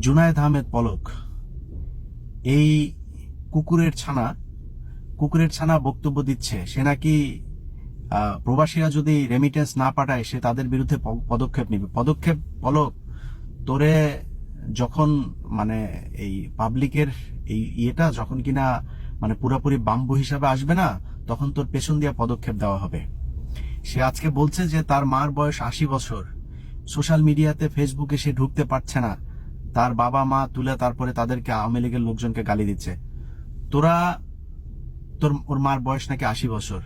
জুনায়েদ আহমেদ পলক এই কুকুরের ছানা বক্তব্য দিচ্ছে। সে নাকি প্রবাসীরা যদি রেমিটেন্স না পাঠায় সে তাদের বিরুদ্ধে পদক্ষেপ নেবে। পলক, তোরে যখন মানে এই পাবলিকের এই ইয়েটা যখন কিনা মানে পুরোপুরি বাম্বু হিসাবে আসবে না, তখন তোর পেছন দিয়ে পদক্ষেপ দেওয়া হবে। সে আজকে বলছে যে তার মার বয়স 80 বছর, সোশ্যাল মিডিয়াতে ফেসবুকে সে ঢুকতে পারছে না, তার বাবা মা তুলে তারপরে তাদেরকে আওয়ামী লীগের লোকজনকে গালি দিচ্ছে। ওর মার বয়স নাকি 80 বছর।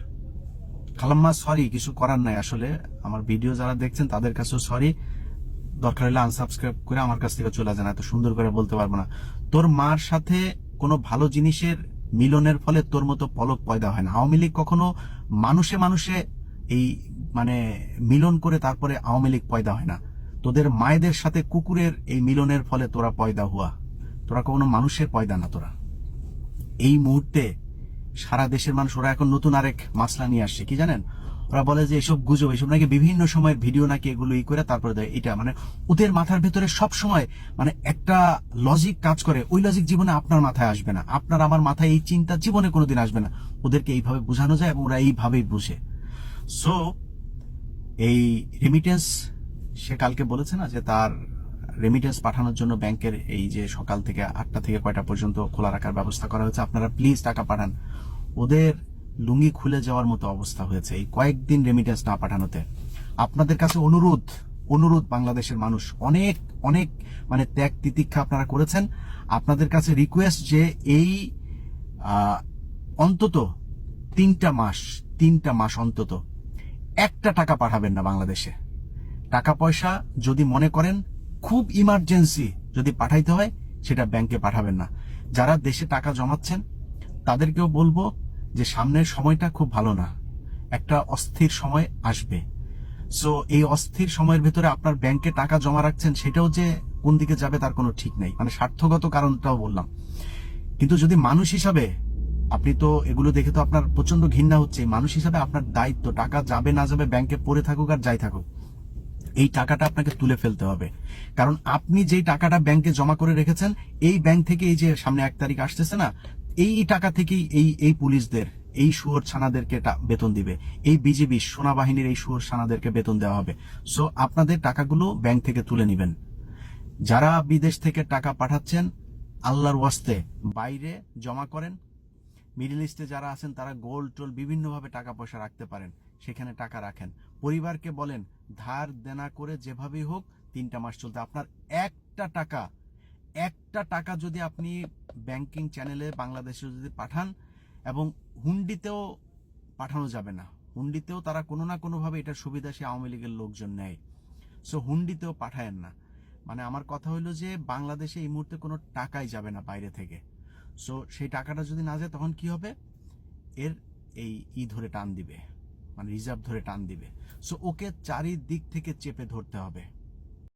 খালাম্মা সরি, কিছু করার নাই। আসলে আমার ভিডিও যারা দেখছেন তাদের কাছেও সরি, দরকার হলে আনসাবস্ক্রাইব করে আমার কাছ থেকে চলে যান, এত সুন্দর করে বলতে পারবো না। তোর মার সাথে কোনো ভালো জিনিসের মিলনের ফলে তোর মতো পলক পয়দা হয় না। আওয়ামী লীগ কখনো মানুষে মানুষে এই মানে মিলন করে তারপরে আওয়ামী লীগ পয়দা হয় না। তোদের মায়েদের সাথে কুকুরের এই মিলনের ফলে তোরা পয়দা হুয়া, তোরা কখনো মানুষের পয়দা না। তোরা এই মুহূর্তে সারা দেশের মানুষ, ওরা এখন নতুন আরেক মাসলা নিয়ে আসছে, কি জানেন? ওরা বলে যে এসব গুজব, এসব নাকি বিভিন্ন সময়ের ভিডিও নাকি এগুলো করে তারপরে দেয়। এটা মানে ওদের মাথার ভেতরে সব সময় মানে একটা লজিক কাজ করে। ওই লজিক জীবনে আপনার মাথায় আসবে না, আপনার আমার মাথায় এই চিন্তা জীবনে কোনোদিন আসবে না। ওদেরকে এইভাবে বোঝানো যায় এবং ওরা এইভাবেই বুঝে। সো এই রেমিটেন্স, সে কালকে বলেছে না যে তার রেমিটেন্স পাঠানোর জন্য ব্যাংকের এই যে সকাল থেকে 8টা থেকে কয়টা পর্যন্ত খোলা রাখার ব্যবস্থা করা হয়েছে, আপনারা প্লিজ টাকা পাঠান। ওদের লুঙ্গি খুলে যাওয়ার মতো অবস্থা হয়েছে এই কয়েকদিন রেমিটেন্স না পাঠানোতে। আপনাদের কাছে অনুরোধ বাংলাদেশের মানুষ অনেক অনেক মানে ত্যাগ তিতিক্ষা আপনারা করেছেন। আপনাদের কাছে রিকোয়েস্ট যে এই অন্তত 3টা মাস অন্তত একটা টাকা পাঠাবেন না বাংলাদেশে। টাকা পয়সা যদি মনে করেন খুব ইমার্জেন্সি যদি পাঠাইতে হয়, সেটা ব্যাংকে পাঠাবেন না। যারা দেশে টাকা জমাচ্ছেন তাদেরকেও বলবো যে সামনের সময়টা খুব ভালো না, একটা অস্থির সময় আসবে। সো এই অস্থির সময়ের ভেতরে আপনার ব্যাংকে টাকা জমা রাখছেন, সেটাও যে কোন দিকে যাবে তার কোনো ঠিক নেই। মানে স্বার্থগত কারণটাও বললাম। কিন্তু যদি মানুষ হিসাবে, আপনি তো এগুলো দেখে তো আপনার প্রচন্ড ঘৃণা হচ্ছে, মানুষ হিসাবে আপনার দায়িত্ব, টাকা যাবে না যাবে ব্যাংকে পড়ে থাকুক আর যাই থাকুক, এই টাকাটা আপনাকে তুলে ফেলতে হবে। কারণ আপনি যেই টাকাটা ব্যাংকে জমা করে রেখেছেন, এই ব্যাংক থেকে এই যে সামনে 1 তারিখ আসতেছে না, এই টাকা থেকেই এই পুলিশদের, এই শুয়োর ছানাদেরকে বেতন দিবে, এই বিজিবি সেনাবাহিনীর এই শুয়োর ছানাদেরকে বেতন দেওয়া হবে। সো আপনাদের টাকাগুলো ব্যাংক থেকে তুলে নেবেন। যারা বিদেশ থেকে টাকা পাঠাচ্ছেন, আল্লাহর ওয়াস্তে বাইরে জমা করেন। মিডল ইস্টে যারা আছেন তারা গোল্ড টোল বিভিন্নভাবে টাকা পয়সা রাখতে পারেন, সেখানে টাকা রাখেন। পরিবারকে বলেন ধার দেনা করে যেভাবেই হোক 3টা মাস চলতে। আপনার একটা টাকা যদি আপনি ব্যাংকিং চ্যানেলে বাংলাদেশে যদি পাঠান, এবং হুন্ডিতেও পাঠানো যাবে না, হুন্ডিতেও তারা কোনো না কোনোভাবে এটার সুবিধা সে আওয়ামী লীগের লোকজন নেয়। সো হুন্ডিতেও পাঠায়েন না। মানে আমার কথা হলো যে বাংলাদেশে এই মুহূর্তে কোনো টাকাই যাবে না বাইরে থেকে। সো সেই টাকাটা যদি না যায় তখন কি হবে? এর এই ধরে টান দিবে, মানে রিজার্ভ ধরে টান দিবে। সো ওকে চারিদিক থেকে চেপে ধরতে হবে।